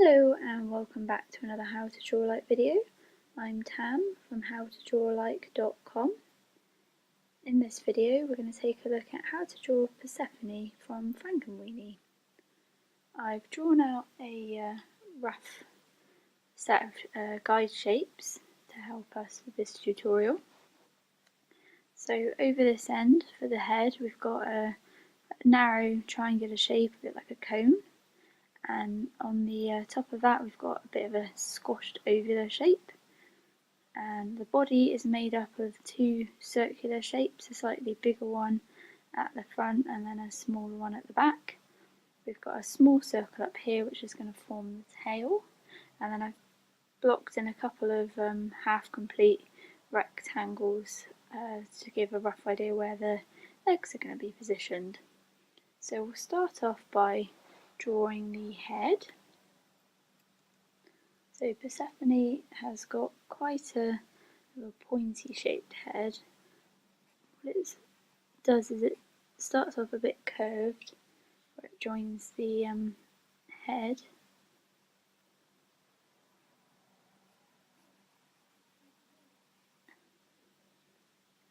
Hello and welcome back to another How to Draw Like video. I'm Tam from howtodrawlike.com. In this video we're going to take a look at how to draw Persephone from Frankenweenie. I've drawn out a rough set of guide shapes to help us with this tutorial. So over this end for the head we've got a narrow triangular shape, a bit like a cone. And on the top of that we've got a bit of a squashed ovular shape, and the body is made up of two circular shapes, a slightly bigger one at the front and then a smaller one at the back. We've got a small circle up here which is going to form the tail, and then I've blocked in a couple of half complete rectangles to give a rough idea where the legs are going to be positioned. So we'll start off by drawing the head. So Persephone has got quite a pointy shaped head. What it does is it starts off a bit curved where it joins the head,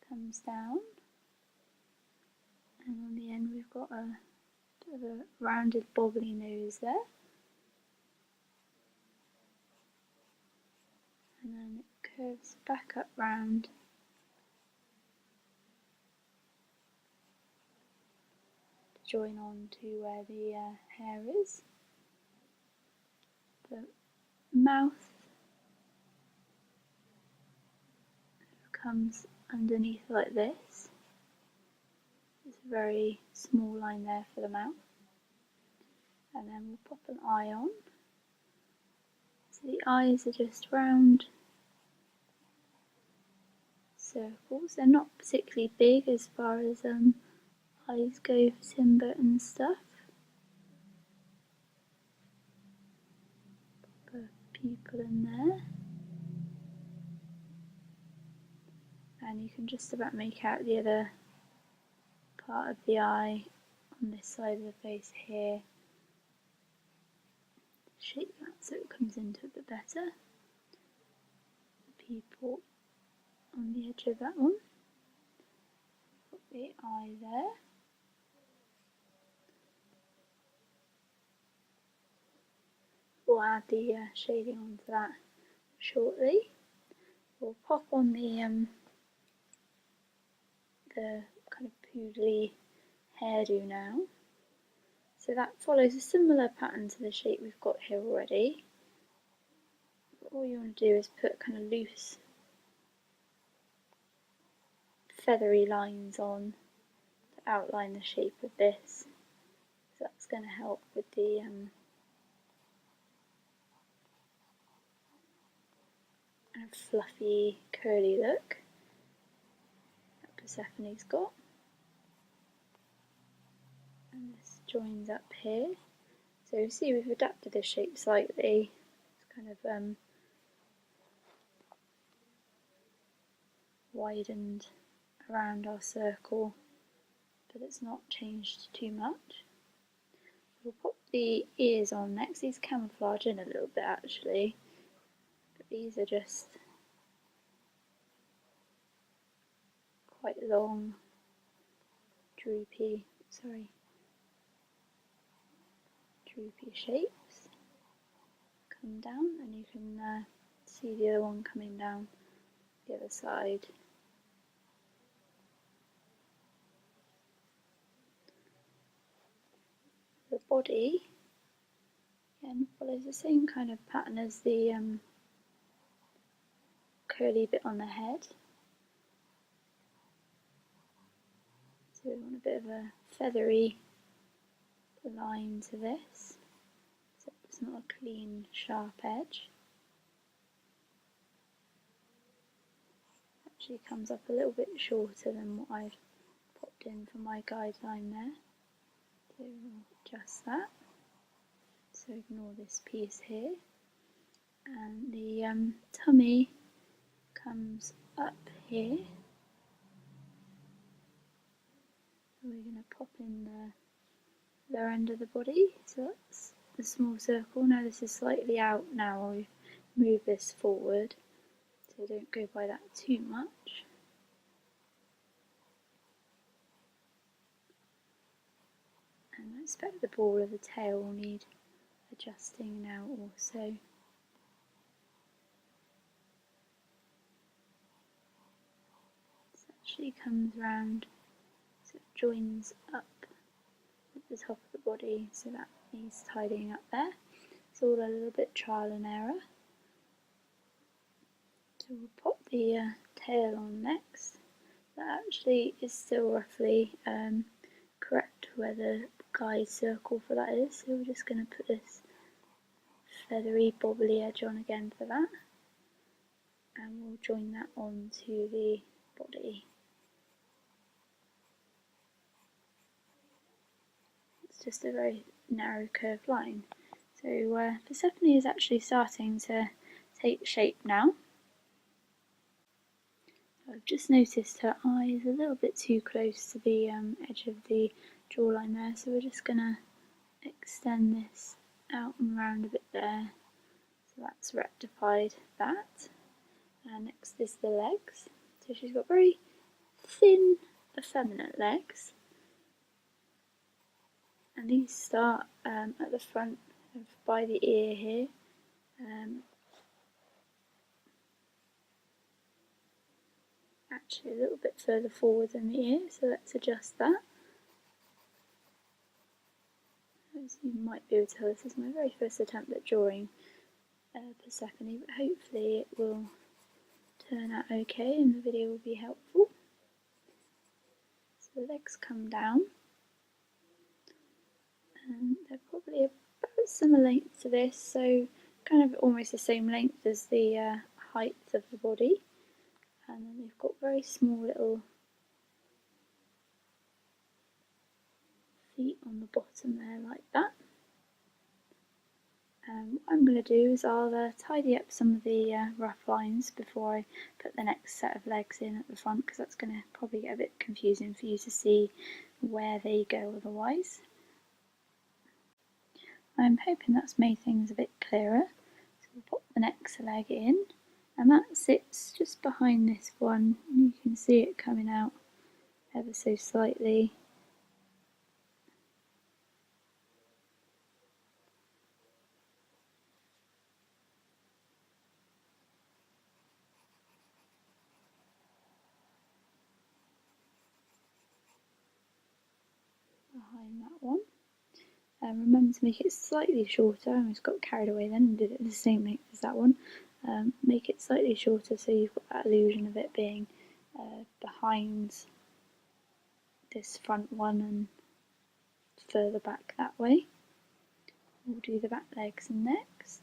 comes down, and on the end we've got a bit of a rounded bobbly nose there, and then it curves back up round to join on to where the hair is. The mouth comes underneath like this. There's a very small line there for the mouth, and then we'll pop an eye on. So the eyes are just round circles. They're not particularly big as far as eyes go for Tim Burton stuff. Put a pupil in there, and you can just about make out the other part of the eye on this side of the face here. Shape that so it comes into it a bit better. The pupil on the edge of that one. Put the eye there. We'll add the shading onto that shortly. We'll pop on the kind of poodly hairdo now. So that follows a similar pattern to the shape we've got here already. But all you want to do is put kind of loose feathery lines on to outline the shape of this. So that's going to help with the kind of fluffy, curly look that Persephone's got. And this joins up here. So you see we've adapted the shape slightly. It's kind of widened around our circle, but it's not changed too much. We'll put the ears on next. These camouflage in a little bit actually, but these are just quite long, droopy shapes. Come down, and you can see the other one coming down the other side. The body again follows the same kind of pattern as the curly bit on the head. So we want a bit of a feathery line to this, so it's not a clean, sharp edge. Actually comes up a little bit shorter than what I've popped in for my guideline there. So we'll adjust that. So ignore this piece here. And the tummy comes up here. So we're going to pop in the lower end of the body. So that's the small circle. Now this is slightly out now, I'll move this forward so don't go by that too much. And I expect the ball of the tail will need adjusting now also. This actually comes round, so it joins up at the top of the body, so that needs tidying up there. It's all a little bit trial and error. So we'll pop the tail on next. That actually is still roughly correct where the guide circle for that is, so we're just going to put this feathery bobbly edge on again for that, and we'll join that onto the body. It's just a very narrow curved line. So Persephone is actually starting to take shape now. I've just noticed her eye is a little bit too close to the edge of the jawline there, so we're just going to extend this out and round a bit there. So that's rectified that. Next is the legs. So she's got very thin, effeminate legs. And these start at the front by the ear here. Actually a little bit further forward than the ear, so let's adjust that. As you might be able to tell, this is my very first attempt at drawing Persephone, but hopefully it will turn out okay and the video will be helpful. So the legs come down, and they're probably about similar length to this, so kind of almost the same length as the height of the body. And then they've got very small little feet on the bottom there like that. What I'm going to do is I'll tidy up some of the rough lines before I put the next set of legs in at the front, because that's going to probably get a bit confusing for you to see where they go otherwise. I'm hoping that's made things a bit clearer. So we'll pop the next leg in, and that sits just behind this one. You can see it coming out ever so slightly. Behind that one. Remember to make it slightly shorter. I almost got carried away then and did it the same length as that one. Make it slightly shorter so you've got that illusion of it being behind this front one and further back that way. We'll do the back legs next.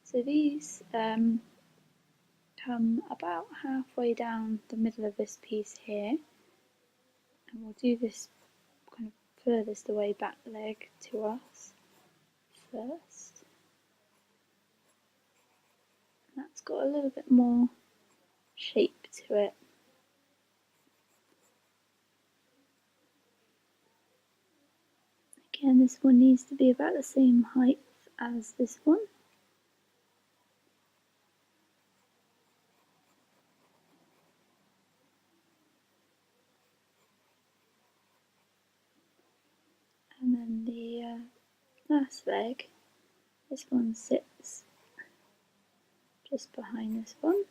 So these come about halfway down the middle of this piece here, and we'll do this kind of furthest away back leg to us first. That's got a little bit more shape to it. Again, this one needs to be about the same height as this one. And then the last leg, this one sits just behind this one.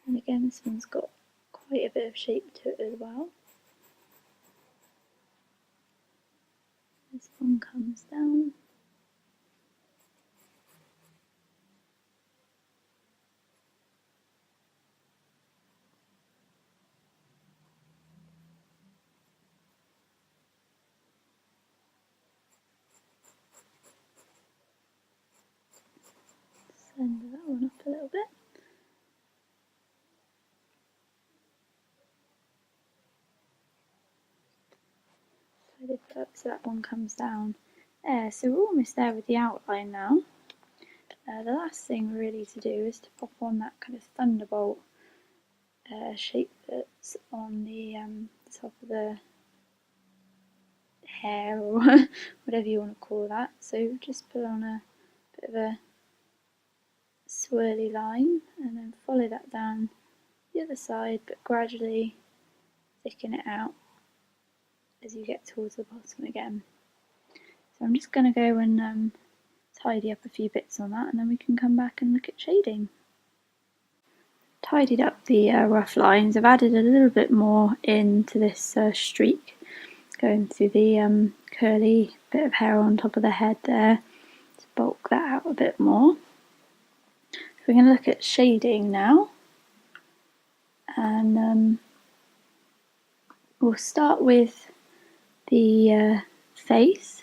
And again, this one's got quite a bit of shape to it as well. This one comes down. Send that one up a little bit. So that one comes down there. So we're almost there with the outline now. The last thing really to do is to pop on that kind of thunderbolt shape that's on the top of the hair or whatever you want to call that. So just put on a bit of a swirly line and then follow that down the other side, but gradually thicken it out as you get towards the bottom again. So I'm just going to go and tidy up a few bits on that, and then we can come back and look at shading. Tidied up the rough lines. I've added a little bit more into this streak, going through the curly bit of hair on top of the head there to bulk that out a bit more. So we're going to look at shading now, and we'll start with the face.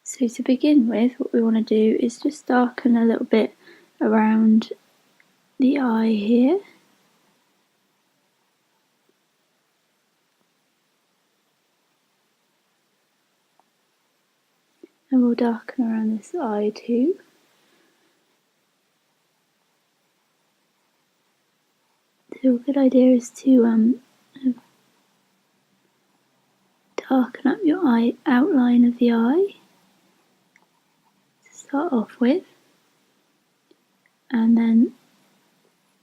So to begin with, what we want to do is just darken a little bit around the eye here. And we'll darken around this eye too. So a good idea is to darken up your eye outline of the eye to start off with, and then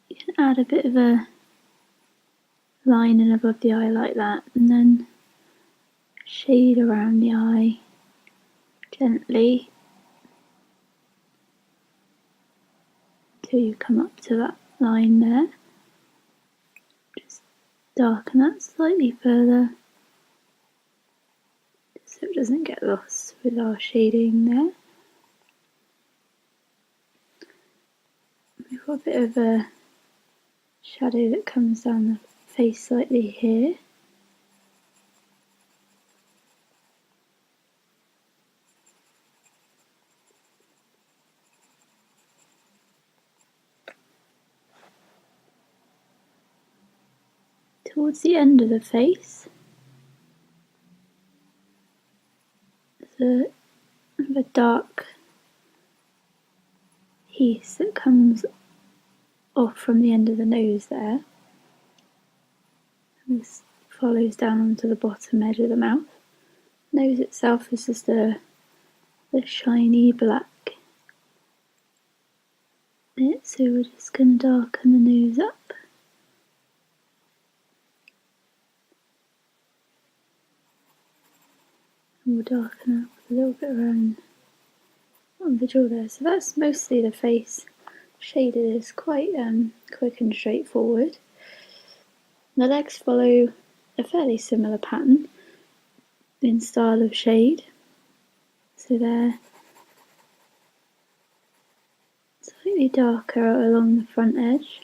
you can add a bit of a line in above the eye like that, and then shade around the eye gently until you come up to that line there. Just darken that slightly further so it doesn't get lost with our shading there. We've got a bit of a shadow that comes down the face slightly here. Towards the end of the face, there's a dark piece that comes off from the end of the nose there. And this follows down onto the bottom edge of the mouth. The nose itself is just a shiny black bit, so we're just going to darken the nose up. And we'll darken up a little bit around on the jaw there. So that's mostly the face. Shaded is quite quick and straightforward. The legs follow a fairly similar pattern in style of shade. So they're slightly darker along the front edge.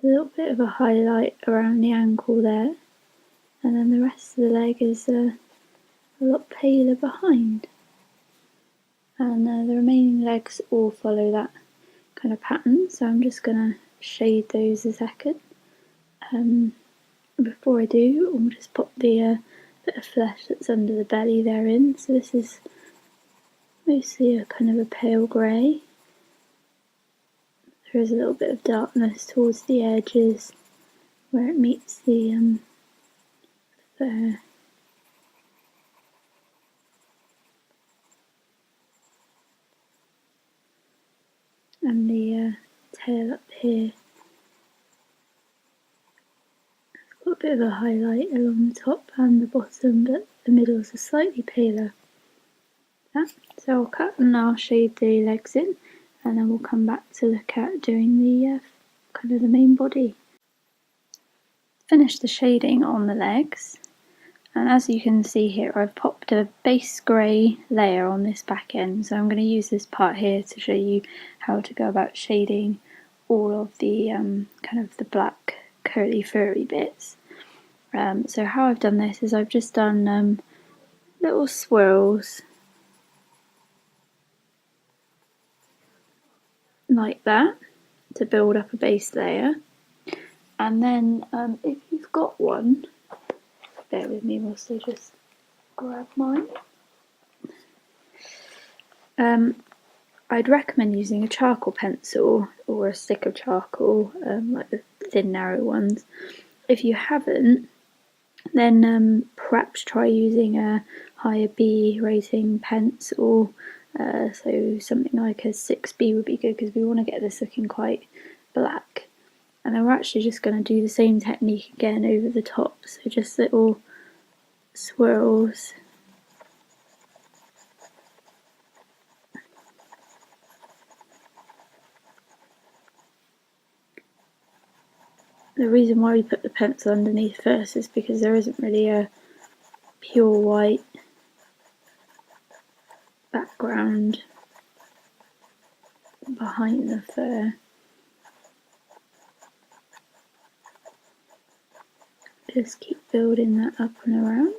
A little bit of a highlight around the ankle there, and then the rest of the leg is a lot paler behind. And the remaining legs all follow that kind of pattern, so I'm just going to shade those a second. Before I do, I'll just pop the bit of flesh that's under the belly there in. So this is mostly a kind of a pale grey. There is a little bit of darkness towards the edges where it meets the fur. And the tail up here. It's got a bit of a highlight along the top and the bottom, but the middles are slightly paler. So I'll cut and I'll shade the legs in, and then we'll come back to look at doing the kind of the main body. Finish the shading on the legs, and as you can see here, I've popped a base grey layer on this back end, so I'm going to use this part here to show you how to go about shading all of the kind of the black curly furry bits. So how I've done this is I've just done little swirls like that to build up a base layer, and then if you've got one, bear with me whilst I just grab mine. I'd recommend using a charcoal pencil or a stick of charcoal, like the thin narrow ones. If you haven't, then perhaps try using a higher B rating pencil, so something like a 6B would be good because we want to get this looking quite black. And then we're actually just going to do the same technique again over the top, so just little swirls. The reason why we put the pencil underneath first is because there isn't really a pure white background behind the fur. Just keep building that up and around.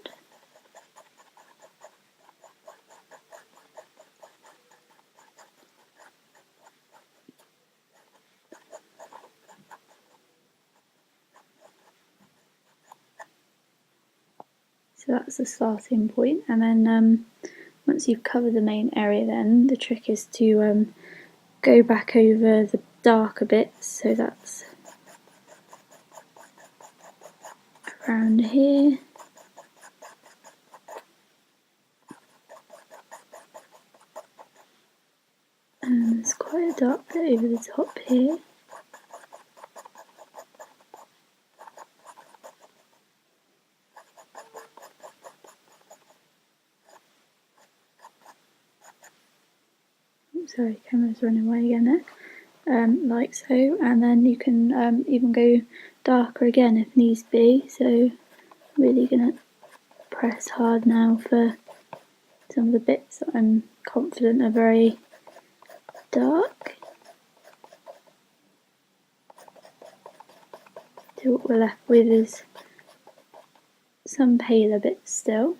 So that's the starting point, and then once you've covered the main area, then the trick is to go back over the darker bits, so that's around here. And there's quite a dark bit over the top here. Sorry, camera's running away again there. Like so, and then you can even go darker again if needs be. So really gonna press hard now for some of the bits that I'm confident are very dark. So what we're left with is some paler bits still,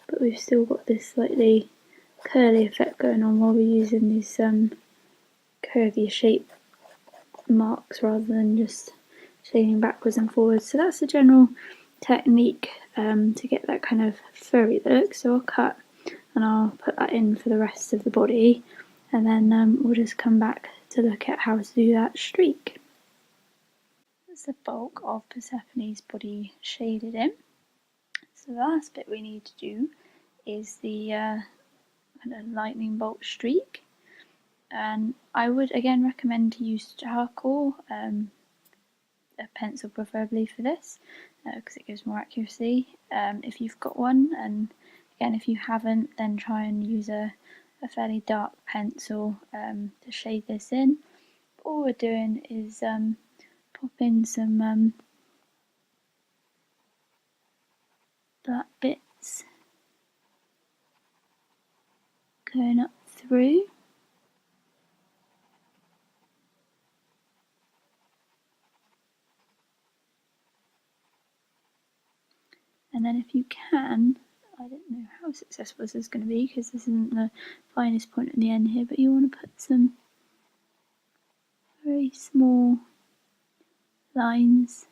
but we've still got this slightly curly effect going on while we're using these curvy shape marks rather than just shading backwards and forwards. So that's the general technique to get that kind of furry look. So I'll cut and I'll put that in for the rest of the body, and then we'll just come back to look at how to do that streak. That's the bulk of Persephone's body shaded in. So the last bit we need to do is the kind of lightning bolt streak, and I would again recommend to use charcoal, a pencil preferably for this, because it gives more accuracy if you've got one, and again if you haven't, then try and use a fairly dark pencil to shade this in. All we're doing is pop in some black bits going up through. And then if you can, I don't know how successful this is going to be because this isn't the finest point at the end here, but you want to put some very small lines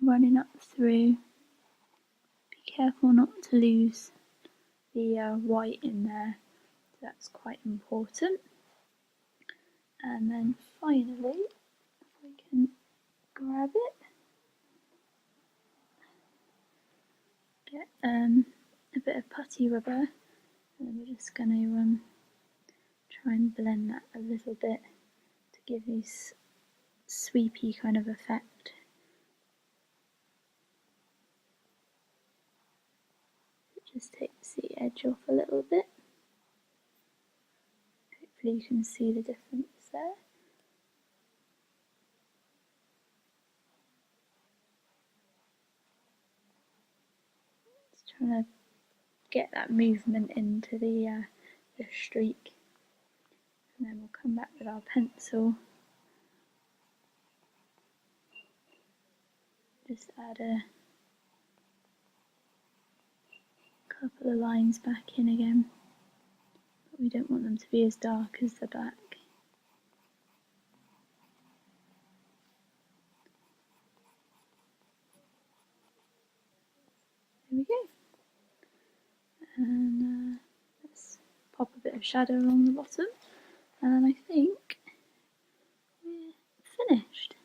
running up through. Be careful not to lose the white in there, so that's quite important. And then finally, if we can grab it, get a bit of putty rubber, and then we're just going to try and blend that a little bit to give this sweepy kind of effect. It just takes the edge off a little bit. Hopefully you can see the difference there. Just trying to get that movement into the streak, and then we'll come back with our pencil. Just add a couple of lines back in again, but we don't want them to be as dark as the back. There we go. shadow along the bottom, and I think we're finished.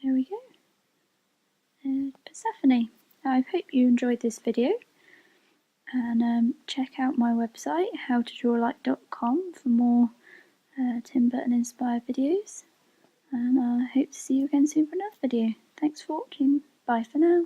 There we go. Persephone. I hope you enjoyed this video, and check out my website howtodrawlike.com for more Tim Burton inspired videos, and I hope to see you again soon for another video. Thanks for watching. Bye for now.